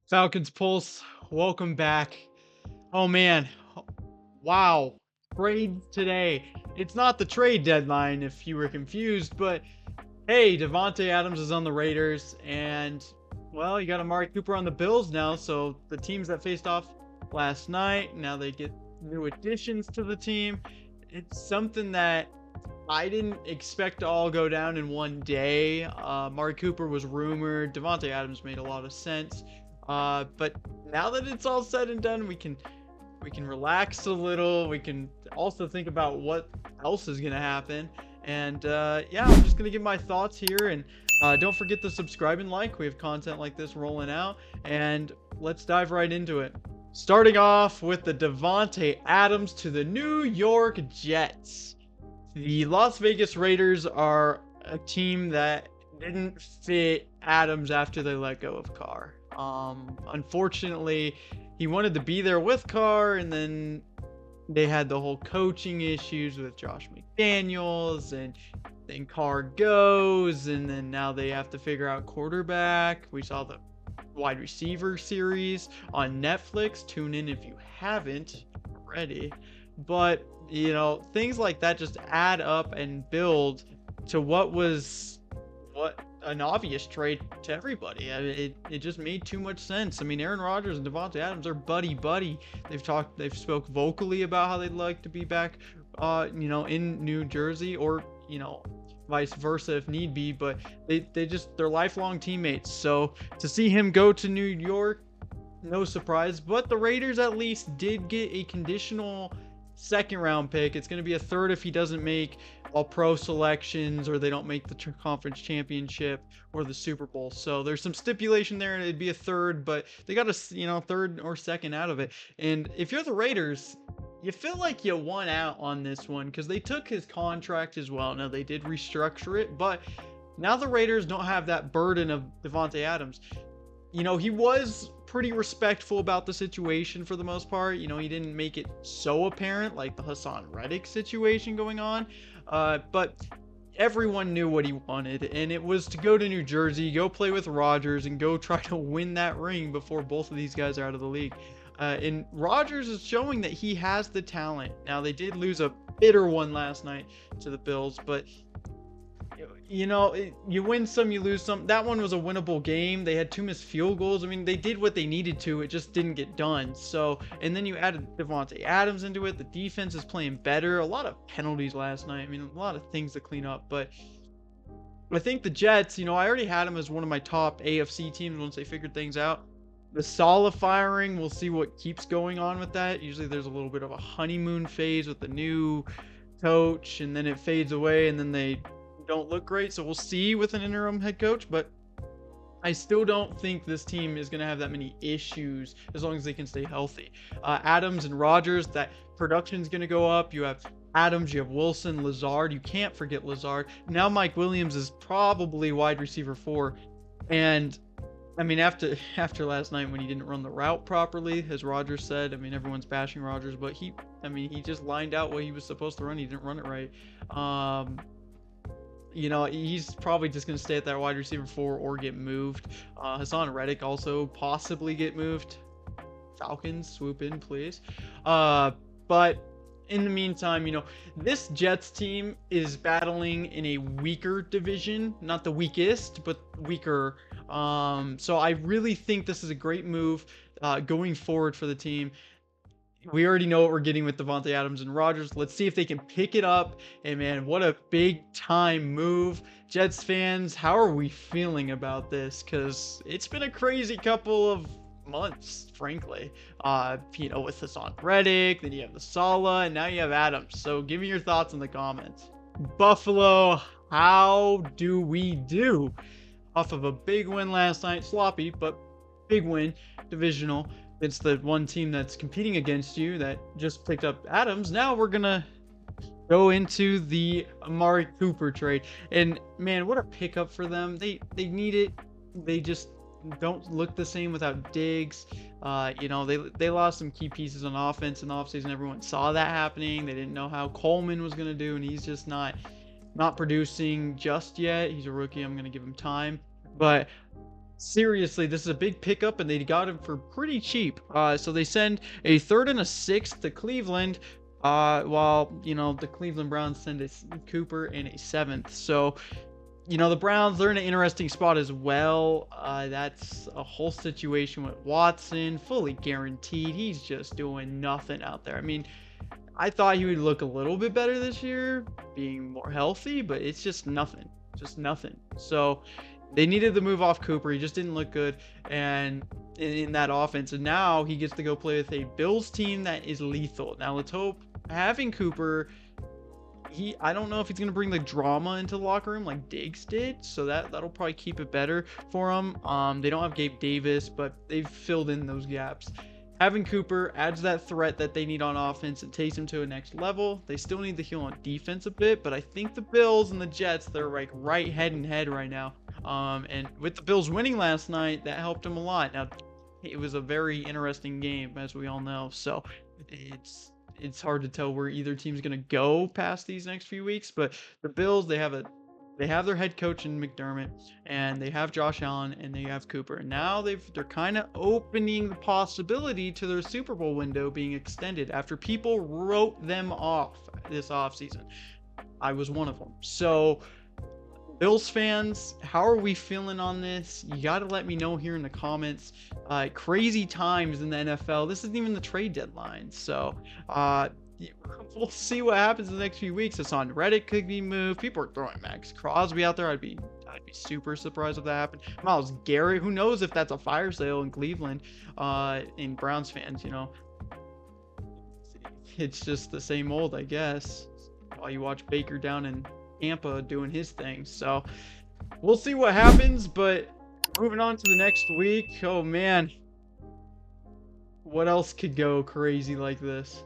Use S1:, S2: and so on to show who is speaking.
S1: Falcons Pulse, welcome back. Oh man, wow. Trade today. It's not the trade deadline if you were confused, but hey, Davante Adams is on the Raiders, and well, you got Amari Cooper on the Bills now, so the teams that faced off last night, now they get new additions to the team. It's something that I didn't expect to all go down in one day. Amari Cooper was rumored. Davante Adams made a lot of sense. But now that it's all said and done, we can relax a little. We can also think about what else is gonna happen. And yeah, I'm just gonna give my thoughts here. And don't forget to subscribe and like. We have content like this rolling out. And let's dive right into it. Starting off with the Davante Adams to the New York Jets. The Las Vegas Raiders are a team that didn't fit Adams after they let go of Carr. Unfortunately, he wanted to be there with Carr, and then they had the whole coaching issues with Josh McDaniels, and then Carr goes, and then now they have to figure out quarterback. We saw the wide receiver series on Netflix. Tune in if you haven't already. But things like that just add up and build to what an obvious trade to everybody. I mean, it just made too much sense. I mean, Aaron Rodgers and Davante Adams are buddy. They've spoke vocally about how they'd like to be back, in New Jersey, or vice versa if need be. But they're lifelong teammates. So to see him go to New York, no surprise. But the Raiders at least did get a conditional second round pick. It's going to be a third if he doesn't make all pro selections, or they don't make the conference championship or the Super Bowl. So there's some stipulation there, and it'd be a third, but they got a third or second out of it. And if you're the Raiders, you feel like you won out on this one because they took his contract as well. Now they did restructure it, but now the Raiders don't have that burden of Davante Adams. He was pretty respectful about the situation for the most part. He didn't make it so apparent like the Hassan Reddick situation going on. But everyone knew what he wanted, and it was to go to New Jersey, go play with Rodgers, and go try to win that ring before both of these guys are out of the league. And Rodgers is showing that he has the talent. Now, they did lose a bitter one last night to the Bills, but you win some, you lose some. That one was a winnable game. They had 2 missed field goals. I mean, they did what they needed to. It just didn't get done. So, and then you added Davante Adams into it. The defense is playing better. A lot of penalties last night. I mean, a lot of things to clean up. But I think the Jets, I already had them as one of my top AFC teams once they figured things out. The Saleh firing, we'll see what keeps going on with that. Usually there's a little bit of a honeymoon phase with the new coach, and then it fades away, and then they don't look great. So we'll see with an interim head coach, but I still don't think this team is going to have that many issues as long as they can stay healthy. Adams and Rodgers, that production is going to go up. You have Adams, you have Wilson, Lazard. You can't forget Lazard. Now Mike Williams is probably wide receiver 4. And I mean, after last night when he didn't run the route properly, as Rodgers said, I mean, everyone's bashing Rodgers, but he just lined out what he was supposed to run. He didn't run it right. He's probably just going to stay at that wide receiver 4 or get moved. Hassan Reddick also possibly get moved. Falcons, swoop in, please. But in the meantime, this Jets team is battling in a weaker division. Not the weakest, but weaker. So I really think this is a great move going forward for the team. We already know what we're getting with Davante Adams and Rodgers. Let's see if they can pick it up. And man, what a big time move. Jets fans, how are we feeling about this? Because it's been a crazy couple of months, frankly. With Hassan Reddick, then you have the Saleh, and now you have Adams. So give me your thoughts in the comments. Buffalo, how do we do? Off of a big win last night, sloppy, but big win, divisional. It's the one team that's competing against you that just picked up Adams. Now we're going to go into the Amari Cooper trade. And man, what a pickup for them. They need it. They just don't look the same without Diggs. They lost some key pieces on offense in the offseason. Everyone saw that happening. They didn't know how Coleman was going to do, and he's just not producing just yet. He's a rookie. I'm going to give him time. But Seriously, this is a big pickup, and they got him for pretty cheap. So they send a third and a sixth to Cleveland, while the Cleveland Browns send a Cooper and a seventh. So the Browns, they're in an interesting spot as well. That's a whole situation with Watson, fully guaranteed. He's just doing nothing out there. I mean, I thought he would look a little bit better this year, being more healthy, but it's just nothing. Just nothing. So they needed to move off Cooper. He just didn't look good and in that offense. And now he gets to go play with a Bills team that is lethal. Now let's hope having Cooper, I don't know if he's gonna bring the drama into the locker room like Diggs did. So that'll probably keep it better for him. They don't have Gabe Davis, but they've filled in those gaps. Having Cooper adds that threat that they need on offense and takes him to a next level. They still need to heal on defense a bit, but I think the Bills and the Jets, they're like right head and head right now. And with the Bills winning last night, that helped them a lot. Now, it was a very interesting game, as we all know. So it's hard to tell where either team's going to go past these next few weeks. But the Bills, they have their head coach in McDermott, and they have Josh Allen, and they have Cooper. And now they're kind of opening the possibility to their Super Bowl window being extended after people wrote them off this offseason. I was one of them. So Bills fans, how are we feeling on this? You got to let me know here in the comments. Crazy times in the NFL. This isn't even the trade deadline. So we'll see what happens in the next few weeks. Hassan Reddick could be moved. People are throwing Max Crosby out there. I'd be super surprised if that happened. Myles Garrett, who knows if that's a fire sale in Cleveland, in Browns fans, it's just the same old, I guess, while you watch Baker down in Tampa doing his thing. So we'll see what happens. But moving on to the next week, oh man, what else could go crazy like this?